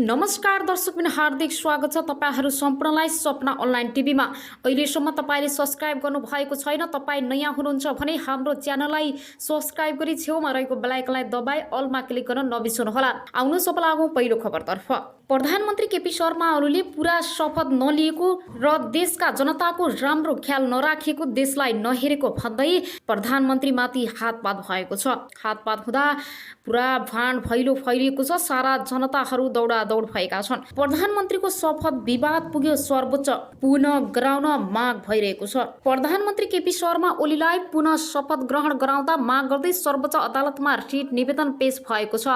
नमस्कार दर्शकबिन हार्दिक स्वागत छ तपाईहरु सम्पूर्णलाई सपना अनलाइन टिभीमा। अहिलेसम्म तपाईले सब्स्क्राइब गर्नु भएको छैन, तपाई नयाँ हुनुहुन्छ भने हाम्रो च्यानललाई सब्स्क्राइब गरी छेउमा रहेको बेल आइकनलाई दबाई अलमा क्लिक गर्न नबिर्सनु होला। आउनु सबैलाई लागौं पहिलो खबरतर्फ। प्रधानमन्त्री केपी शर्मा ओलीले पूरा शपथ नलिएको र देशका जनताको राम्रो ख्याल नराखेको, देशलाई नहेरेको भन्दै प्रधानमन्त्रीमाथि हातपात भएको छ। हातपात हुँदा पूरा भाँड भैलो फैलिएको छ, सारा जनताहरू दौडादौड भएका छन्। प्रधानमन्त्रीको शपथ विवाद पुग्यो सर्वोच्च, पुनः गराउन माग भइरहेको छ। प्रधानमन्त्री केपी शर्मा ओलीलाई पुनः शपथ ग्रहण गराउँदा माग गर्दै सर्वोच्च अदालतमा रिट निवेदन पेश भएको छ।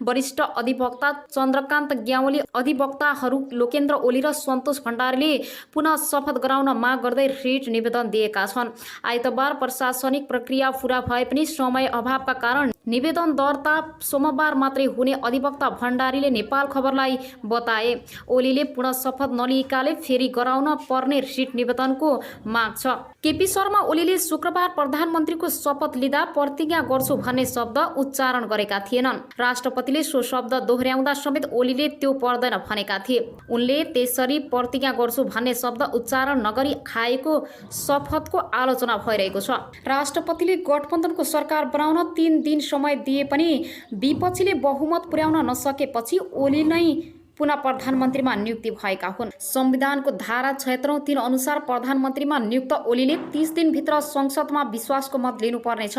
वरिष्ठ अधिवक्ता चन्द्रकान्त ग्यावाली, अधिवक्ताहरू लोकेन्द्र ओली र सन्तोष भण्डारीले पुनः शपथ गराउन माग गर्दै रिट निवेदन दिएका छन्। आइतबार प्रशासनिक प्रक्रिया पूरा भए पनि समय अभावका कारण निवेदन दर्ता सोमबार मात्रै हुने अधिवक्ता भण्डारीले नेपाल खबरलाई बताए। ओलीले पुनः शपथ नलिएकाले फेरि गराउन पर्ने रिट निवेदनको माग छ। केपी शर्मा ओलीले शुक्रबार प्रधानमन्त्रीको शपथ लिँदा प्रतिज्ञा गर्छु भन्ने शब्द उच्चारण गरेका थिएनन्। राष्ट्रपतिले सो शब्द दोहोर्याउँदा समेत ओलीले त्यो पर्दैन भनेका थिए। उनले त्यसरी प्रतिज्ञा गर्छु भन्ने शब्द उच्चारण नगरी खाएको शपथको आलोचना भइरहेको छ। राष्ट्रपतिले गठबन्धनको सरकार बनाउन 3 दिन समय दिए पनि विपक्षीले बहुमत पुर्याउन नसकेपछि ओली नै पुनः प्रधानमन्त्रीमा नियुक्ति भएका हुन्। संविधानको धारा 76(3) अनुसार प्रधानमन्त्रीमा नियुक्त ओलीले 30 दिनभित्र संसदमा विश्वासको मत लिनुपर्नेछ।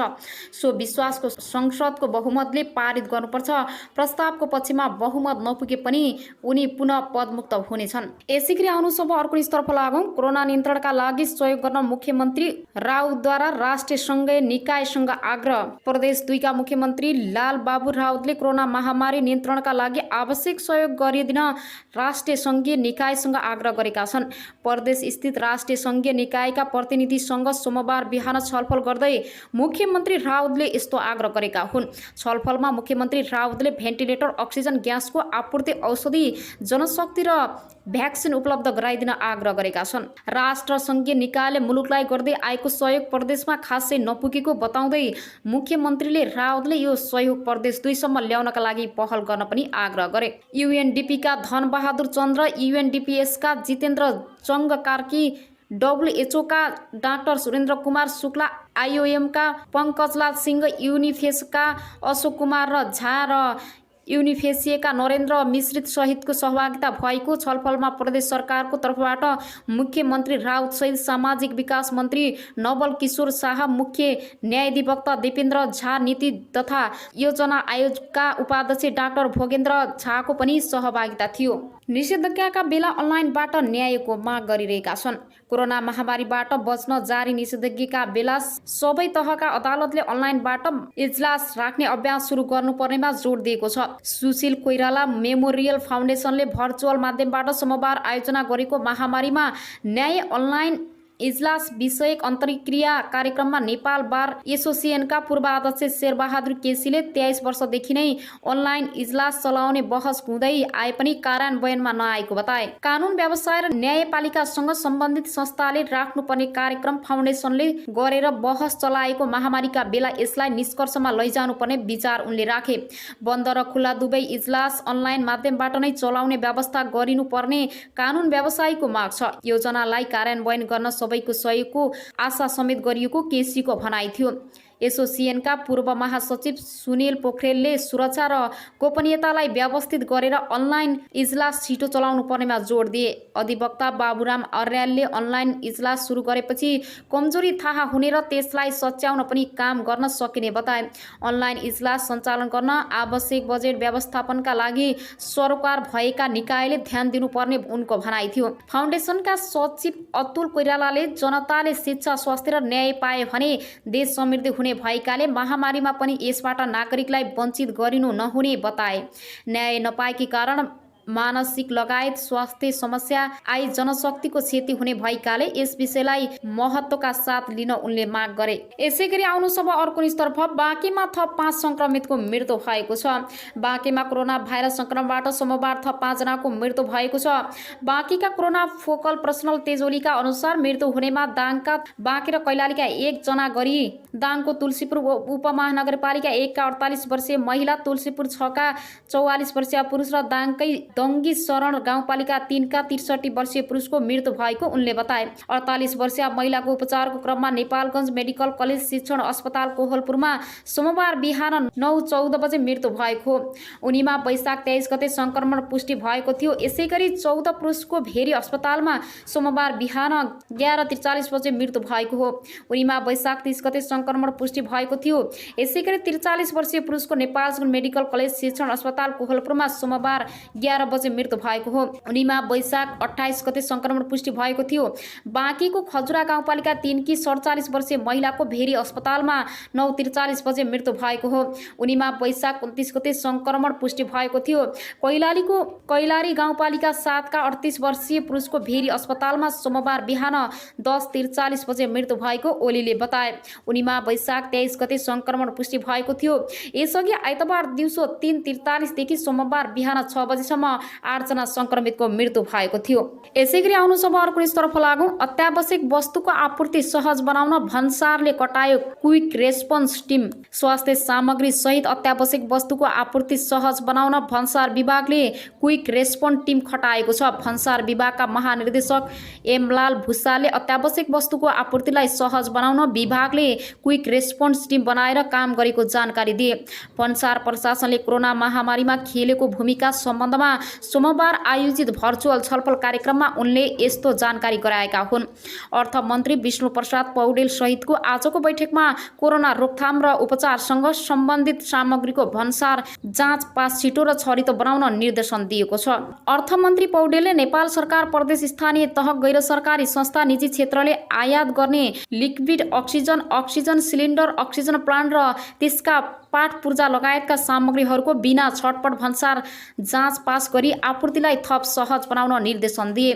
सो विश्वासको संसदको बहुमतले पारित गर्नुपर्छ। प्रस्तावको पक्षमा बहुमत नपुगे पनि उनी पुनः पदमुक्त हुनेछन्। यसैगरी आउनु सब अर्को स्तरफ लागौं। कोरोना नियन्त्रणका लागि सहयोग गर्न मुख्यमन्त्री राउतद्वारा राष्ट्रिय संघीय निकायसँग आग्रह। प्रदेश 2 का मुख्यमन्त्री लालबाबु राउतले कोरोना महामारी नियन्त्रणका लागि आवश्यक सहयोग गरिदिन राष्ट्रिय संघीय निकायसँग आग्रह गरेका छन्। प्रदेश स्थित राष्ट्रिय संघीय निकायका प्रतिनिधिसँग सोमबार बिहान छलफल गर्दै मुख्यमन्त्री राउतले यस्तो आग्रह गरेका हुन्। छलफलमा मुख्यमन्त्री राउतले भेन्टिलेटर, अक्सिजन ग्यासको आपूर्ति, औषधि, जनशक्ति र भ्याक्सिन उपलब्ध गराइदिन आग्रह गरेका छन्। राष्ट्र संघीय निकायले मुलुकलाई गर्दै आएको सहयोग प्रदेशमा खासै नपुगेको बताउँदै मुख्यमन्त्रीले राउतले यो सहयोग प्रदेश 2 सम्म ल्याउनका लागि पहल गर्न पनि आग्रह गरे। यूएनडीपी का धनबहादुर चन्द्र, यूएनडीपीएस का जितेन्द्र चङ्ग कार्की, WHO का डाक्टर सुरेन्द्र कुमार शुक्ला, IOM का पंकजलाल सिंह, यूनिफेस का अशोक कुमार झा र यूनिफेसिएका नरेन्द्र मिश्रित सहितको सहभागिता भएको छलफलमा प्रदेश सरकारको तर्फबाट मुख्यमन्त्री राउत सहित सामाजिक विकास मन्त्री नवल किशोर शाह, मुख्य न्यायाधिवक्ता दीपेन्द्र झा, नीति तथा योजना आयोगका उपाध्यक्ष डाक्टर भोगेन्द्र झाको पनि सहभागिता थियो। निषेधाज्ञाका बेला अनलाइनबाट न्यायको माग गरिरहेका छन्। कोरोना महामारीबाट बच्न जारी निषेधाज्ञाका बेला सबै तहका अदालतले अनलाइनबाट इजलास राख्ने अभ्यास सुरु गर्नुपर्नेमा जोड दिएको छ। सुशील कोइराला मेमोरियल फाउन्डेसनले भर्चुअल माध्यमबाट सोमबार आयोजना गरेको महामारीमा न्याय अनलाइन इजलास विषयक अन्तर्क्रिया कार्यक्रममा नेपाल बार एसोसिएसनका पूर्व अध्यक्ष शेरबहादुर केसीले 23 वर्षदेखि नै अनलाइन इजलास चलाउने बहस हुँदै आए पनि कार्यान्वयनमा नआएको बताए। कानुन व्यवसाय र न्यायपालिकासँग सम्बन्धित संस्थाले राख्नुपर्ने कार्यक्रम फाउन्डेसनले गरेर बहस चलाएको महामारीका बेला यसलाई निष्कर्षमा लैजानुपर्ने विचार उनले राखे। बन्द र खुल्ला दुवै इजलास अनलाइन माध्यमबाट नै चलाउने व्यवस्था गरिनुपर्ने कानुन व्यवसायको माग छ। योजनालाई कार्यान्वयन गर्न सबैको सहयोगको आशा समेत गरिएको केसीको भनाइ थियो। एसोसिएसनका पूर्व महासचिव सुनिल पोखरेलले सुरक्षा र गोपनीयतालाई व्यवस्थित गरेर अनलाइन इजलास छिटो चलाउनु पर्नेमा जोड दिए। अधिवक्ता बाबुराम अर्यालले अनलाइन इजलास सुरु गरेपछि कमजोरी थाहा हुने र त्यसलाई सच्याउन पनि काम गर्न सकिने बताए। अनलाइन इजलास सञ्चालन गर्न आवश्यक बजेट व्यवस्थापनका लागि सरोकार भएका निकायले ध्यान दिनुपर्ने उनको भनाइ थियो। फाउन्डेसनका सचिव अतुल कोइरालाले जनताले शिक्षा, स्वास्थ्य र न्याय पाए भने देश समृद्धि हुने भएकाले महामारीमा पनि यसबाट नागरिकलाई वञ्चित गरिनु नहुने बताए। न्याय नपाएकै कारण मानसिक लगायत स्वास्थ्य समस्या आई जनशक्तिको क्षति हुने भएकाले यस विषयलाई महत्त्वका साथ लिन उनले माग गरे। यसैगरी आउनु सब अर्को स्तरफ। बाँकेमा थप 5 संक्रमितको मृत्यु भएको छ। बाँकेमा कोरोना भाइरस संक्रमणबाट सोमबार थप 5 जनाको मृत्यु भएको छ। बाँकेका कोरोना फोकल पर्सनल तेजोलीका अनुसार मृत्यु हुनेमा दाङका बाँके र कैलालीका 1 जना गरी, दाङको तुलसीपुर उपमहानगरपालिका 1 का 48 वर्षीय महिला, तुलसीपुर 6 का 44 वर्षीय पुरुष र दाङकै दङ्गी शरण गाउँपालिका 3 का 63 वर्षीय पुरुषको मृत्यु भएको उनले बताए। 48 वर्षीय महिलाको उपचारको क्रममा नेपालगञ्ज मेडिकल कलेज शिक्षण अस्पताल कोहलपुरमा सोमबार बिहान 9:14 बजे मृत्यु भएको हो। उनीमा वैशाख 23 गते संक्रमण पुष्टि भएको थियो। यसैगरी 14 पुरुषको भेरी अस्पतालमा सोमबार बिहान 11:43 बजे मृत्यु भएको हो। उनीमा वैशाख 30 गते संक्रमण पुष्टि भएको थियो। यसैगरी 43 वर्षीय पुरुषको नेपालगञ्ज मेडिकल कलेज शिक्षण अस्पताल कोहलपुरमा सोमबार 11 बजे मृत्यु भएको हो। उनीमा वैशाख 28 गते संक्रमण पुष्टि भएको थियो। बाँकीको खजुरा गाउँपालिका 3 की 47 वर्षीय महिलाको भेरी अस्पतालमा 9:43 बजे मृत्यु भएको हो। उनीमा वैशाख 29 गते संक्रमण पुष्टि भएको थियो। कैलाली गाउँपालिका 7 का 38 वर्षीय पुरुषको भेरी अस्पतालमा सोमबार बिहान 10:43 बजे मृत्यु भएको ओलीले बताए। उनीमा वैशाख 23 गते संक्रमण पुष्टि भएको थियो। यसअघि आइतबार दिउँसो 3:43 देखि सोमबार बिहान 6 बजेसम्म 8 जना संक्रमितको मृत्यु भएको थियो। यसैगरी आउनु अब अर्को न्युजतर्फ लागौँ। अत्यावश्यक वस्तुको आपूर्ति सहज बनाउन भन्सारले कटायो क्विक रेस्पोन्स टिम। स्वास्थ्य सामग्री सहित अत्यावश्यक वस्तुको आपूर्ति सहज बनाउन भन्सार विभागले क्विक रेस्पोन्स टिम खटाएको छ। भन्सार विभागका महानिर्देशक एमलाल भुसालले अत्यावश्यक वस्तुको आपूर्तिलाई सहज बनाउन विभागले क्विक रेस्पोन्स टिम बनाएर काम गरेको जानकारी दिए। भन्सार प्रशासनले कोरोना महामारीमा खेलेको भूमिका सम्बन्धमा सोमबार आयोजित भर्चुअल छलफल कार्यक्रममा उनले यस्तो जानकारी गराएका हुन्। अर्थमन्त्री विष्णु प्रसाद पौडेल सहितको आजको बैठकमा कोरोना रोकथाम र उपचारसँग सम्बन्धित सामग्रीको भन्सार जाँच पास छिटो र छरितो बनाउन निर्देशन दिएको छ। अर्थमन्त्री पौडेलले नेपाल सरकार, प्रदेश, स्थानीय तह, गैर सरकारी संस्था, निजी क्षेत्रले आयात गर्ने liquid oxygen, oxygen cylinder, oxygen plant र त्यसका पाठ पूर्जा लगायतका सामग्रीहरूको बिना छटपट भन्सार जाँच पास गरी आपूर्तिलाई थप सहज बनाउन निर्देशन दिए।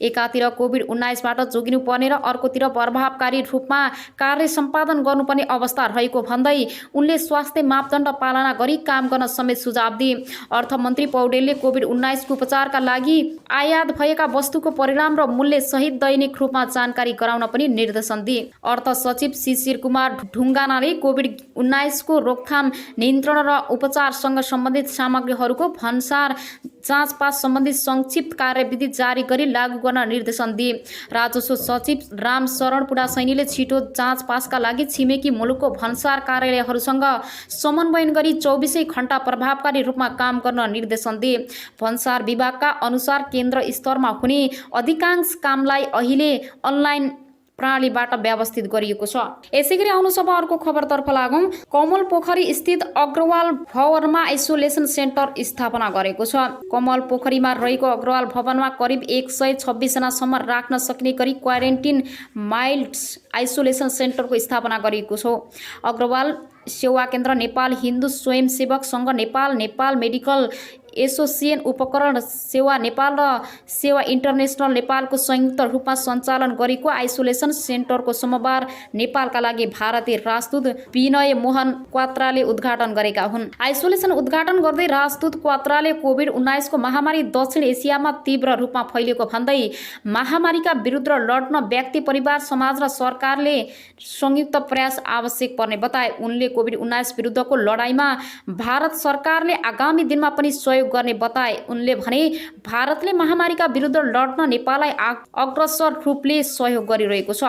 एकातिर कोभिड-19बाट जोगिनुपर्ने र अर्कोतिर प्रभावकारी रूपमा कार्य सम्पादन गर्नुपर्ने अवस्था रहेको भन्दै उनले स्वास्थ्य मापदण्ड पालना गरी काम गर्न समेत सुझाव दिए। अर्थमन्त्री पौडेलले कोभिड-19 उपचारका लागि आयात भएका वस्तुको परिणाम र मूल्य सहित दैनिक रूपमा जानकारी गराउन पनि निर्देशन दिए। अर्थ सचिव शिशिर कुमार ढुङ्गानाले कोभिड-19 को रोकथाम, नियन्त्रण र उपचारसँग सम्बन्धित सामग्रीहरूको भन्सार जाँच पास सम्बन्धी संक्षिप्त कार्यविधि जारी गरी लागू गर्न निर्देशन दिए। राजस्व सचिव राम शरण पुडासैनीले छिटो जाँच पासका लागि छिमेकी मुलुकको भन्सार कार्यालयहरूसँग समन्वयन गरी 24 घण्टा प्रभावकारी रूपमा काम गर्न निर्देशन दिए। भन्सार विभागका अनुसार केन्द्र स्तरमा हुने अधिकांश कामलाई अहिले अनलाइन प्रणालीबाट व्यवस्थित गरिएको छ। यसैगरी आउनु अब अर्को खबरतर्फ लागौँ। कमल पोखरी स्थित अग्रवाल भवनमा आइसोलेसन सेन्टर स्थापना गरेको छ। कमल पोखरीमा रहेको अग्रवाल भवनमा करिब 126 जनासम्म राख्न सक्ने गरी क्वारेन्टिन माइल्ड आइसोलेसन सेन्टरको स्थापना गरिएको छ। अग्रवाल सेवा केन्द्र, नेपाल हिन्दू स्वयंसेवक सङ्घ नेपाल, नेपाल मेडिकल एसोसिएसन, उपकरण सेवा नेपाल र सेवा इन्टरनेसनल नेपालको संयुक्त रूपमा सञ्चालन गरेको आइसोलेसन सेन्टरको सोमबार नेपालका लागि भारतीय राजदूत विनय मोहन क्वात्राले उद्घाटन गरेका हुन्। आइसोलेसन उद्घाटन गर्दै राजदूत क्वात्राले कोभिड-19 को महामारी दक्षिण एसियामा तीव्र रूपमा फैलिएको भन्दै महामारीका विरुद्ध लड्न व्यक्ति, परिवार, समाज र सरकारले संयुक्त प्रयास आवश्यक पर्ने बताए। उनले कोभिड-19 विरुद्धको लडाईँमा भारत सरकारले आगामी दिनमा पनि सहयोग गर्ने बताए। उनले भने भारतले महामारीका विरुद्ध लड्न नेपाललाई अग्रसर रूपले सहयोग गरिरहेको छ।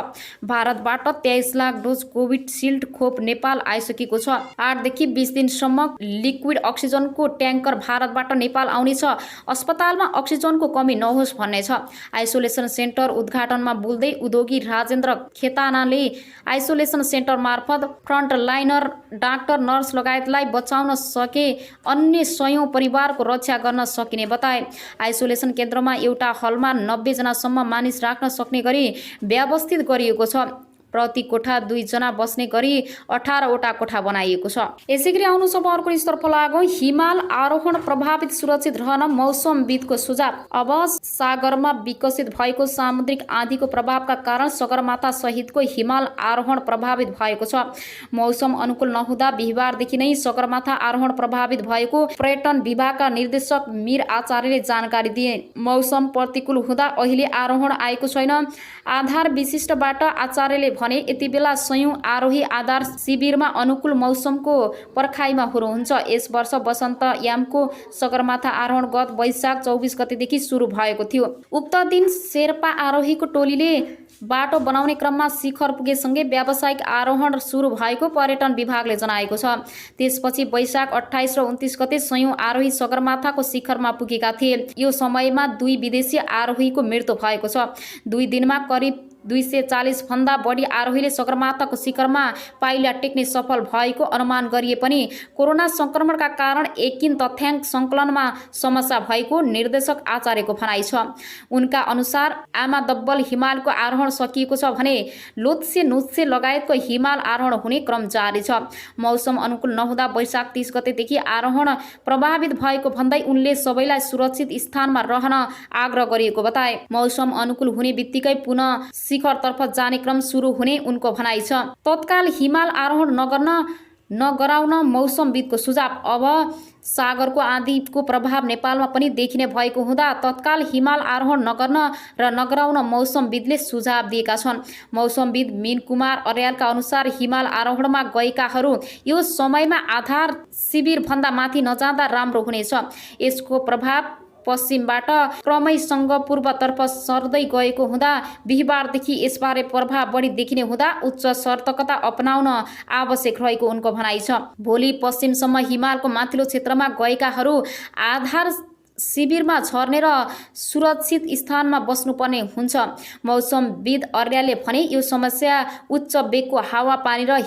भारतबाट 23 लाख डोज कोभिडसिल्ड खोप नेपाल आइसकेको छ। 8 देखि 20 दिनसम्म लिक्विड अक्सिजनको ट्याङ्कर भारतबाट नेपाल आउनेछ। अस्पतालमा अक्सिजनको कमी नहोस् भन्ने छ। आइसोलेसन सेन्टर उद्घाटनमा बोल्दै उद्योगी राजेन्द्र खेतानाले आइसोलेसन सेन्टर मार्फत फ्रन्टलाइनर डाक्टर, नर्स लगायतलाई बचाउन सके अन्य 100 परिवारको रक्षा गर्न सकिने बताए। आइसोलेसन केन्द्रमा एउटा हलमा 90 जनासम्म मानिस राख्न सक्ने गरी व्यवस्थित गरिएको छ। प्रति कोठा 2 जना बस्ने गरी 18 वटा कोठा बनाइएको छ। यसैगरी आउनु अब अर्को न्युजतर्फ लागौँ। हिमाल आरोहण प्रभावित सुरक्षित रहन मौसमविदको सुझाव। अब सागरमा विकसित भएको सामुद्रिक आँधीको प्रभावका कारण सगरमाथा सहितको हिमाल आरोहण प्रभावित भएको छ। मौसम अनुकूल नहुँदा बिहिबारदेखि नै सगरमाथा आरोहण प्रभावित भएको पर्यटन विभागका निर्देशक मीर आचार्यले जानकारी दिए। मौसम प्रतिकूल हुँदा अहिले आरोहण आएको छैन। आधार विशिष्टबाट आचार्यले भने यति बेला सयौं आरोही आधार शिविरमा अनुकूल मौसमको पर्खाइमा हुनुहुन्छ। यस वर्ष वसन्तयामको सगरमाथा आरोहण गत वैशाख 24 गतेदेखि सुरु भएको थियो। उक्त दिन शेर्पा आरोहीको टोलीले बाटो बनाउने क्रममा शिखर पुगेसँगै व्यावसायिक आरोहण सुरु भएको पर्यटन विभागले जनाएको छ। त्यसपछि वैशाख 28 र 29 गते सयौं आरोही सगरमाथाको शिखरमा पुगेका थिए। यो समयमा 2 विदेशी आरोहीको मृत्यु भएको छ। 2 दिनमा करिब 240 भन्दा बढी आरोहीले सगरमाथाको शिखरमा पाइला टेक्ने सफल भएको अनुमान गरिए पनि कोरोना संक्रमणका कारण एकिन तथ्याङ्क सङ्कलनमा समस्या भएको निर्देशक आचार्यको भनाइ छ। उनका अनुसार आमा दब्बल हिमालको आरोहण सकिएको छ भने लोत्से नुत्से लगायतको हिमाल आरोहण हुने क्रम जारी छ। मौसम अनुकूल नहुँदा वैशाख 30 गतेदेखि आरोहण प्रभावित भएको भन्दै उनले सबैलाई सुरक्षित स्थानमा रहन आग्रह गरिएको बताए। मौसम अनुकूल हुने बित्तिकै पुनः शिखरतर्फ जाने क्रम सुरु हुने उनको भनाइ छ। तत्काल हिमाल आरोहण नगराउन मौसमविदको सुझाव। अब सागरको आँधीको प्रभाव नेपालमा पनि देखिने भएको हुँदा तत्काल हिमाल आरोहण नगर्न र नगराउन मौसमविदले सुझाव दिएका छन्। मौसमविद मीन कुमार अर्यालका अनुसार हिमाल आरोहणमा गएकाहरू यो समयमा आधार शिविरभन्दा माथि नजाँदा राम्रो हुनेछ। यसको प्रभाव पश्चिमबाट क्रमैसँग पूर्वतर्फ सर्दै गएको हुँदा बिहिबारदेखि यसबारे प्रभाव बढी देखिने हुँदा उच्च सतर्कता अपनाउन आवश्यक रहेको उनको भनाइ छ। भोलि पश्चिमसम्म हिमालको माथिल्लो क्षेत्रमा गएकाहरू आधार शिविरमा झर्ने र सुरक्षित स्थानमा बस्नुपर्ने हुन्छ। मौसमविद अर्यालले भने यो समस्या उच्च वेगको हावापानी र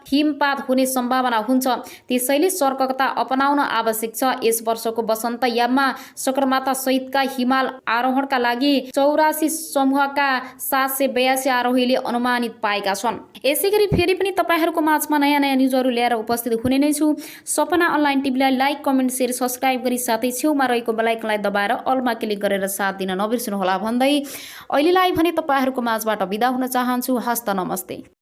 हिमपात हुने सम्भावना हुन्छ। त्यसैले सतर्कता अपनाउन आवश्यक छ। यस वर्षको वसन्तयाममा सगरमाथा सहितका हिमाल आरोहणका लागि 84 समूहका 782 आरोहीले अनुमानित पाएका छन्। यसैगरी फेरि पनि तपाईहरूको माझमा नयाँ न्युजहरू ल्याएर उपस्थित हुने नै छु। सपना अनलाइन टिभीलाई लाइक, कमेन्ट, शेयर, सब्स्क्राइब गरी साथै छेउमा रहेको बेल आइकनलाई दबाएर अलमा क्लिक गरेर साथ दिन नबिर्सनुहोला भन्दै अहिलेलाई भने तपाईहरूको माझबाट बिदा हुन चाहन्छु। हस्त नमस्ते।